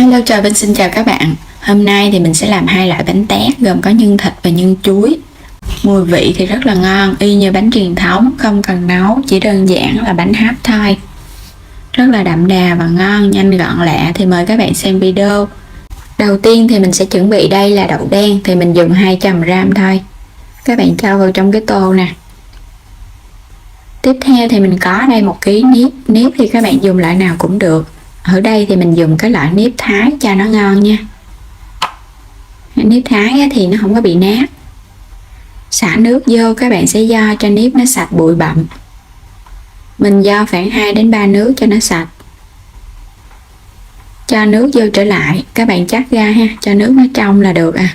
Hello, chào Vinh, xin chào các bạn. Hôm nay thì mình sẽ làm hai loại bánh tét gồm có nhân thịt và nhân chuối. Mùi vị thì rất là ngon, y như bánh truyền thống, không cần nấu, chỉ đơn giản là bánh hấp thôi. Rất là đậm đà và ngon, nhanh gọn lẹ thì mời các bạn xem video. Đầu tiên thì mình sẽ chuẩn bị đây là đậu đen, thì mình dùng 200g thôi. Các bạn cho vào trong cái tô nè. Tiếp theo thì mình có đây 1 kg nếp, nếp thì các bạn dùng loại nào cũng được. Ở đây thì mình dùng cái loại nếp Thái cho nó ngon nha. Nếp Thái thì nó không có bị nát. Xả nước vô, các bạn sẽ vo cho nếp nó sạch bụi bặm. Mình vo khoảng 2 đến 3 nước cho nó sạch. Cho nước vô trở lại, các bạn chắc ra ha, cho nước nó trong là được à.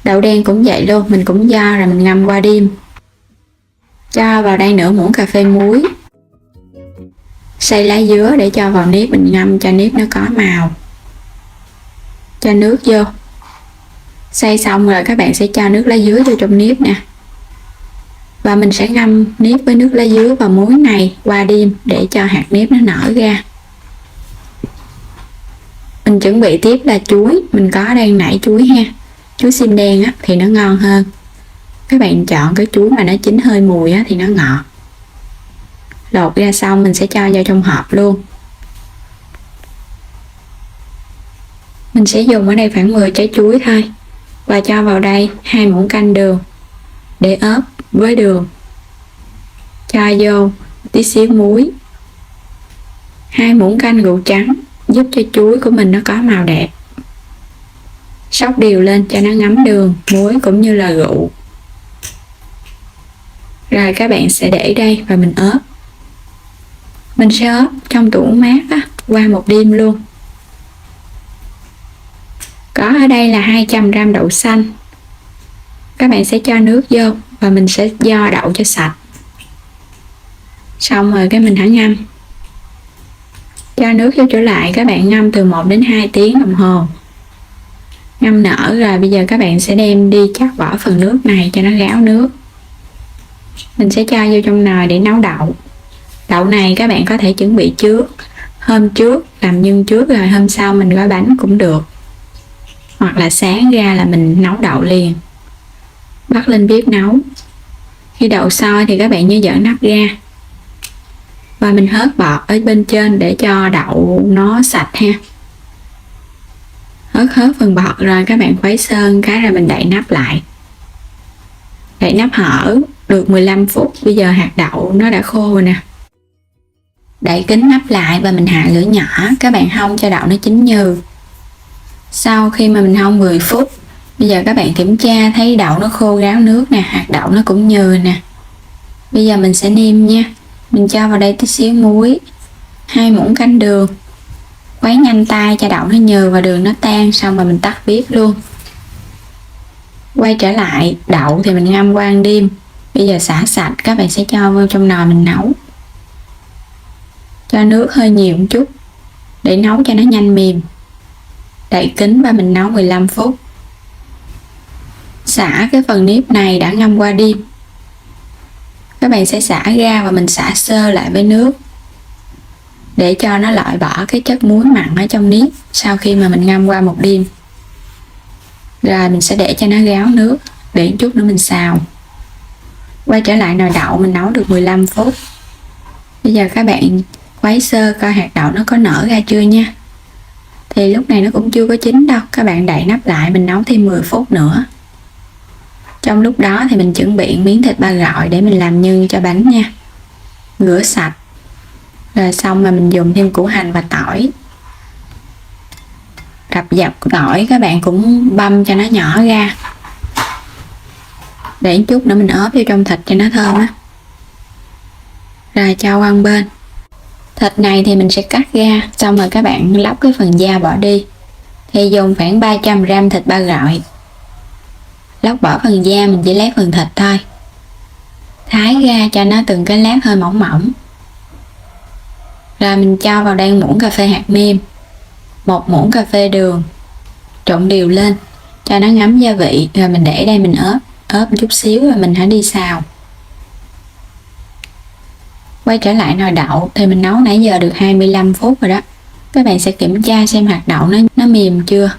Đậu đen cũng vậy luôn, mình cũng vo rồi mình ngâm qua đêm. Cho vào đây nửa muỗng cà phê muối. Xay lá dứa để cho vào nếp, mình ngâm cho nếp nó có màu. Cho nước vô. Xay xong rồi các bạn sẽ cho nước lá dứa vô trong nếp nè. Và mình sẽ ngâm nếp với nước lá dứa và muối này qua đêm để cho hạt nếp nó nở ra. Mình chuẩn bị tiếp là chuối, mình có đang nảy chuối ha. Chuối xiêm đen á, thì nó ngon hơn. Các bạn chọn cái chuối mà nó chín hơi mùi á, thì nó ngọt. Lột ra xong mình sẽ cho vào trong hộp luôn. Mình sẽ dùng ở đây khoảng 10 trái chuối thôi. Và cho vào đây 2 muỗng canh đường để ướp với đường. Cho vô tí xíu muối. 2 muỗng canh rượu trắng giúp cho chuối của mình nó có màu đẹp. Xóc đều lên cho nó ngấm đường, muối cũng như là rượu. Rồi các bạn sẽ để đây và mình ướp. Mình sẽ ướp trong tủ mát á, qua một đêm luôn. Có ở đây là 200g đậu xanh. Các bạn sẽ cho nước vô và mình sẽ vo đậu cho sạch. Xong rồi cái mình hãy ngâm. Cho nước vô trở lại, các bạn ngâm từ 1 đến 2 tiếng đồng hồ. Ngâm nở rồi bây giờ các bạn sẽ đem đi chắc vỏ phần nước này cho nó ráo nước. Mình sẽ cho vô trong nồi để nấu đậu. Đậu này các bạn có thể chuẩn bị trước, hôm trước làm nhân trước rồi hôm sau mình gói bánh cũng được. Hoặc là sáng ra là mình nấu đậu liền. Bắt lên bếp nấu. Khi đậu sôi thì các bạn nhớ dỡ nắp ra. Và mình hớt bọt ở bên trên để cho đậu nó sạch ha. Hớt phần bọt rồi các bạn khuấy sơn cái rồi mình đậy nắp lại. Đậy nắp hở được 15 phút. Bây giờ hạt đậu nó đã khô rồi nè. Đậy kín nắp lại và mình hạ lửa nhỏ. Các bạn hông cho đậu nó chín nhừ. Sau khi mà mình hông 10 phút, bây giờ các bạn kiểm tra thấy đậu nó khô ráo nước nè, hạt đậu nó cũng nhừ nè. Bây giờ mình sẽ nêm nha. Mình cho vào đây tí xíu muối, 2 muỗng canh đường. Khuấy nhanh tay cho đậu nó nhừ và đường nó tan, xong rồi mình tắt bếp luôn. Quay trở lại, đậu thì mình ngâm qua đêm. Bây giờ xả sạch, các bạn sẽ cho vào trong nồi mình nấu. Cho nước hơi nhiều một chút để nấu cho nó nhanh mềm. Đậy kín và mình nấu 15 phút. Xả cái phần nếp này đã ngâm qua đêm. Các bạn sẽ xả ra và mình xả sơ lại với nước để cho nó loại bỏ cái chất muối mặn ở trong nếp sau khi mà mình ngâm qua một đêm. Rồi mình sẽ để cho nó ráo nước, để một chút nữa mình xào. Quay trở lại nồi đậu mình nấu được 15 phút. Bây giờ các bạn khuấy sơ coi hạt đậu nó có nở ra chưa nha. Thì lúc này nó cũng chưa có chín đâu. Các bạn đậy nắp lại mình nấu thêm 10 phút nữa. Trong lúc đó thì mình chuẩn bị miếng thịt ba rọi để mình làm nhân cho bánh nha. Rửa sạch. Rồi xong mà mình dùng thêm củ hành và tỏi. Đập dập tỏi các bạn cũng băm cho nó nhỏ ra. Để một chút nữa mình ốp vô trong thịt cho nó thơm á. Rồi cho qua bên. Thịt này thì mình sẽ cắt ra, xong rồi các bạn lóc cái phần da bỏ đi. Thì dùng khoảng 300g thịt ba rọi. Lóc bỏ phần da, mình chỉ lấy phần thịt thôi. Thái ra cho nó từng cái lát hơi mỏng mỏng. Rồi mình cho vào đây muỗng cà phê hạt nêm, 1 muỗng cà phê đường. Trộn đều lên cho nó ngấm gia vị. Rồi mình để đây mình ướp chút xíu rồi mình hãy đi xào. Quay trở lại nồi đậu thì mình nấu nãy giờ được 25 phút rồi đó. Các bạn sẽ kiểm tra xem hạt đậu nó mềm chưa.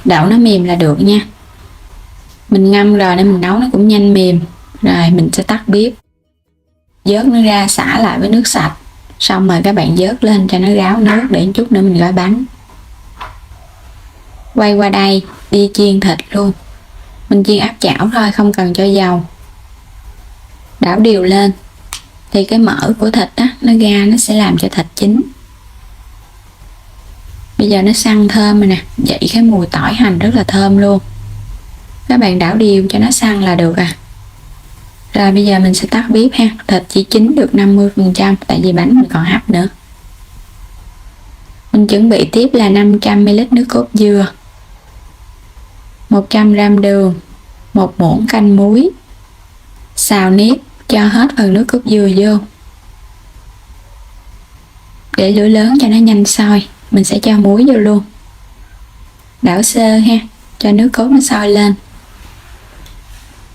Đậu nó mềm là được nha. Mình ngâm rồi nên mình nấu nó cũng nhanh mềm. Rồi mình sẽ tắt bếp, vớt nó ra xả lại với nước sạch. Xong rồi các bạn vớt lên cho nó ráo nước để chút nữa mình gói bánh. Quay qua đây đi chiên thịt luôn. Mình chiên áp chảo thôi, không cần cho dầu. Đảo đều lên thì cái mỡ của thịt á, nó ra nó sẽ làm cho thịt chín. Bây giờ nó săn thơm rồi nè, vậy cái mùi tỏi hành rất là thơm luôn. Các bạn đảo đều cho nó săn là được à. Rồi bây giờ mình sẽ tắt bếp ha. Thịt chỉ chín được 50% tại vì bánh mình còn hấp nữa. Mình chuẩn bị tiếp là 500ml nước cốt dừa, 100g đường, 1 muỗng canh muối. Xào nếp cho hết phần nước cốt dừa vô. Để lửa lớn cho nó nhanh sôi, mình sẽ cho muối vô luôn. Đảo sơ ha, cho nước cốt nó sôi lên.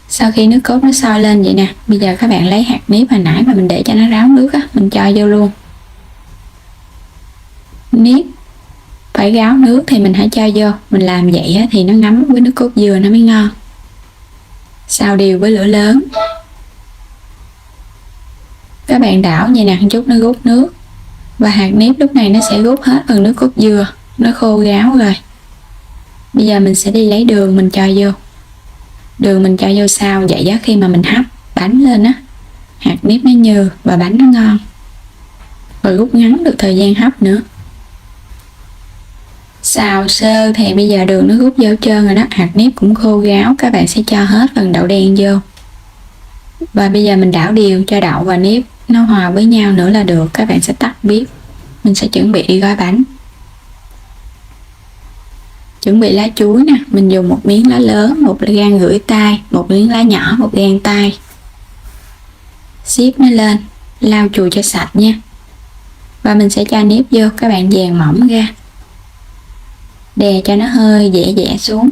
Sau khi nước cốt nó sôi lên vậy nè, bây giờ các bạn lấy hạt nếp hồi nãy mà mình để cho nó ráo nước á, mình cho vô luôn. Nếp phải ráo nước thì mình hãy cho vô. Mình làm vậy á, thì nó ngấm với nước cốt dừa nó mới ngon. Xào đều với lửa lớn. Các bạn đảo vậy nè, chút nó rút nước. Và hạt nếp lúc này nó sẽ rút hết phần nước cốt dừa, nó khô ráo rồi. Bây giờ mình sẽ đi lấy đường mình cho vô. Đường mình cho vô sau, vậy á khi mà mình hấp bánh lên á, hạt nếp nó nhừ và bánh nó ngon. Rồi rút ngắn được thời gian hấp nữa. Xào sơ thì bây giờ đường nó rút vô trơn rồi đó, hạt nếp cũng khô ráo, các bạn sẽ cho hết phần đậu đen vô. Và bây giờ mình đảo đều cho đậu và nếp nó hòa với nhau nữa là được. Các bạn sẽ tắt bếp. Mình sẽ chuẩn bị đi gói bánh. Chuẩn bị lá chuối nè, mình dùng một miếng lá lớn, một gang rưỡi tay, một miếng lá nhỏ, một gang tay. Xếp nó lên, lau chùi cho sạch nha. Và mình sẽ cho nếp vô, các bạn dàn mỏng ra. Đè cho nó hơi dẻ dẻ xuống.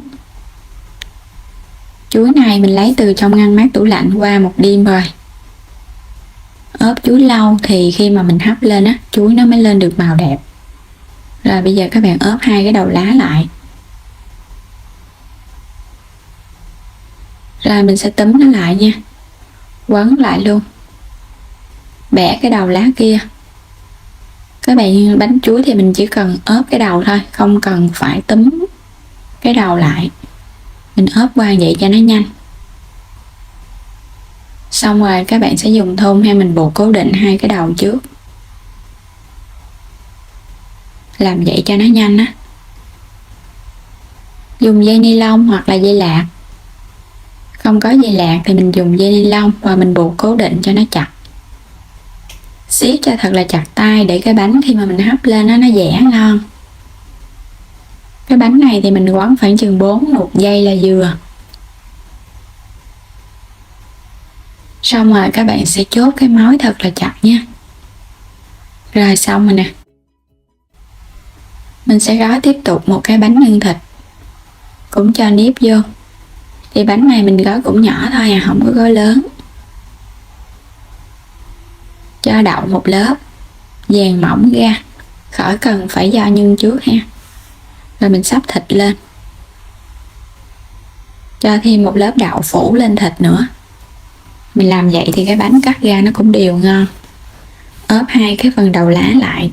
Chuối này mình lấy từ trong ngăn mát tủ lạnh qua một đêm rồi. Ốp chuối lâu thì khi mà mình hấp lên á, chuối nó mới lên được màu đẹp. Rồi bây giờ các bạn ốp hai cái đầu lá lại. Rồi mình sẽ túm nó lại nha. Quấn lại luôn. Bẻ cái đầu lá kia. Các bạn bánh chuối thì mình chỉ cần ốp cái đầu thôi, không cần phải túm cái đầu lại. Mình ốp qua vậy cho nó nhanh. Xong rồi các bạn sẽ dùng thun hay mình buộc cố định hai cái đầu trước. Làm vậy cho nó nhanh á. Dùng dây ni lông hoặc là dây lạc. Không có dây lạc thì mình dùng dây ni lông và mình buộc cố định cho nó chặt. Siết cho thật là chặt tay để cái bánh khi mà mình hấp lên nó dẻ ngon. Cái bánh này thì mình quấn khoảng chừng 1 giây là vừa. Xong rồi các bạn sẽ chốt cái mối thật là chặt nha. Rồi xong rồi nè. Mình sẽ gói tiếp tục một cái bánh nhân thịt. Cũng cho nếp vô. Thì bánh này mình gói cũng nhỏ thôi à, không có gói lớn. Cho đậu một lớp, dàn mỏng ra, khỏi cần phải do nhân trước ha. Rồi mình sắp thịt lên. Cho thêm một lớp đậu phủ lên thịt nữa. Mình làm vậy thì cái bánh cắt ra nó cũng đều ngon. Ốp hai cái phần đầu lá lại.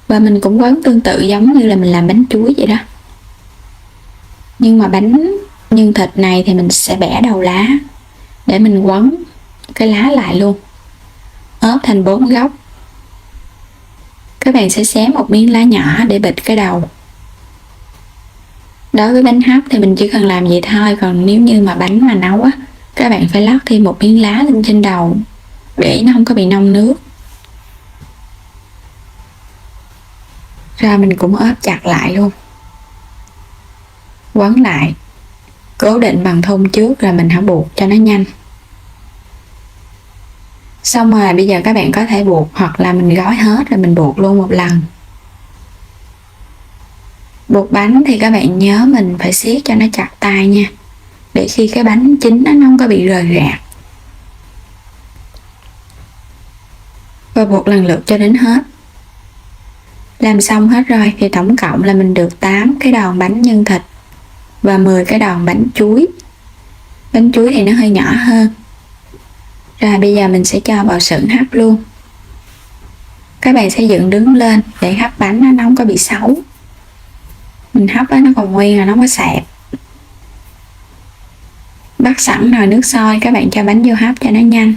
Và mình cũng quấn tương tự giống như là mình làm bánh chuối vậy đó. Nhưng mà bánh nhân thịt này thì mình sẽ bẻ đầu lá để mình quấn cái lá lại luôn. Ốp thành 4 góc. Các bạn sẽ xé một miếng lá nhỏ để bịt cái đầu. Đối với bánh hấp thì mình chỉ cần làm vậy thôi. Còn nếu như mà bánh mà nấu á, các bạn phải lót thêm một miếng lá lên trên đầu để nó không có bị nông nước. Rồi mình cũng ốp chặt lại luôn. Quấn lại. Cố định bằng thun trước rồi mình hãy buộc cho nó nhanh. Xong rồi bây giờ các bạn có thể buộc hoặc là mình gói hết rồi mình buộc luôn một lần. Buộc bánh thì các bạn nhớ mình phải siết cho nó chặt tay nha. Để khi cái bánh chín nó không có bị rời rạc. Và buộc lần lượt cho đến hết. Làm xong hết rồi thì tổng cộng là mình được 8 cái đòn bánh nhân thịt và 10 cái đòn bánh chuối. Bánh chuối thì nó hơi nhỏ hơn. Rồi bây giờ mình sẽ cho vào xưởng hấp luôn. Các bạn sẽ dựng đứng lên để hấp bánh nó không có bị xấu. Mình hấp nó còn nguyên là nó không có sẹp. Bắt sẵn nồi nước sôi, các bạn cho bánh vô hấp cho nó nhanh.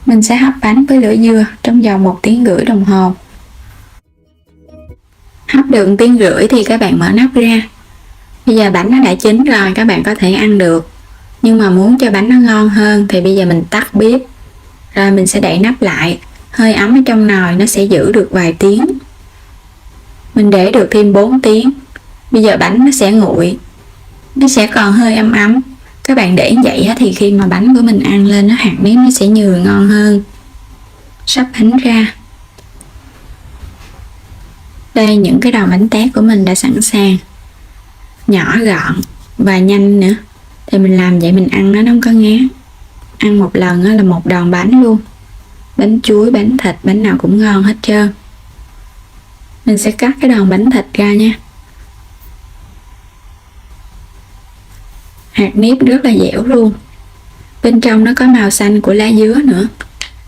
Mình sẽ hấp bánh với lửa dừa trong vòng 1,5 tiếng đồng hồ. Hấp được 1,5 tiếng thì các bạn mở nắp ra. Bây giờ bánh nó đã chín rồi, các bạn có thể ăn được. Nhưng mà muốn cho bánh nó ngon hơn thì bây giờ mình tắt bếp. Rồi mình sẽ đậy nắp lại. Hơi ấm ở trong nồi nó sẽ giữ được vài tiếng. Mình để được thêm 4 tiếng. Bây giờ bánh nó sẽ nguội. Nó sẽ còn hơi ấm ấm. Các bạn để vậy thì khi mà bánh của mình ăn lên nó hạt nếp nó sẽ nhừ ngon hơn. Sắp bánh ra. Đây, những cái đòn bánh tét của mình đã sẵn sàng. Nhỏ gọn và nhanh nữa. Thì mình làm vậy mình ăn nó không có ngán. Ăn một lần là một đòn bánh luôn. Bánh chuối, bánh thịt, bánh nào cũng ngon hết trơn. Mình sẽ cắt cái đòn bánh thịt ra nha. Hạt nếp rất là dẻo luôn. Bên trong nó có màu xanh của lá dứa nữa.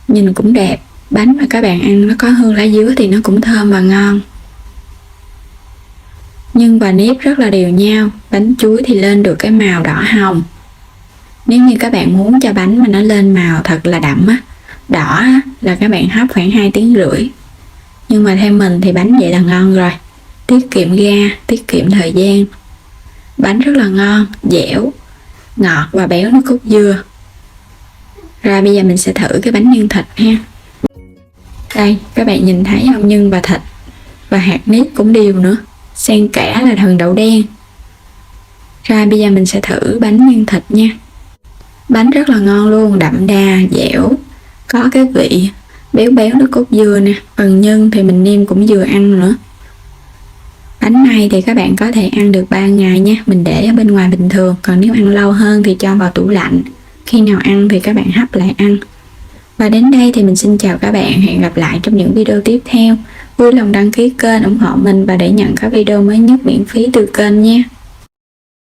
Nhìn cũng đẹp. Bánh mà các bạn ăn nó có hương lá dứa thì nó cũng thơm và ngon. Nhân và nếp rất là đều nhau. Bánh chuối thì lên được cái màu đỏ hồng. Nếu như các bạn muốn cho bánh mà nó lên màu thật là đậm đỏ là các bạn hấp khoảng 2,5 tiếng. Nhưng mà theo mình thì bánh vậy là ngon rồi. Tiết kiệm ga, tiết kiệm thời gian. Bánh rất là ngon, dẻo, ngọt và béo nước cốt dừa. Rồi bây giờ mình sẽ thử cái bánh nhân thịt ha. Đây, các bạn nhìn thấy không? Nhân và thịt và hạt nếp cũng đều nữa. Xen kẽ là thần đậu đen. Rồi bây giờ mình sẽ thử bánh nhân thịt nha. Bánh rất là ngon luôn, đậm đà, dẻo. Có cái vị béo béo nước cốt dừa nè. Phần nhân thì mình nêm cũng vừa ăn nữa. Bánh này thì các bạn có thể ăn được 3 ngày nha. Mình để ở bên ngoài bình thường. Còn nếu ăn lâu hơn thì cho vào tủ lạnh. Khi nào ăn thì các bạn hấp lại ăn. Và đến đây thì mình xin chào các bạn. Hẹn gặp lại trong những video tiếp theo. Vui lòng đăng ký kênh ủng hộ mình và để nhận các video mới nhất miễn phí từ kênh nha.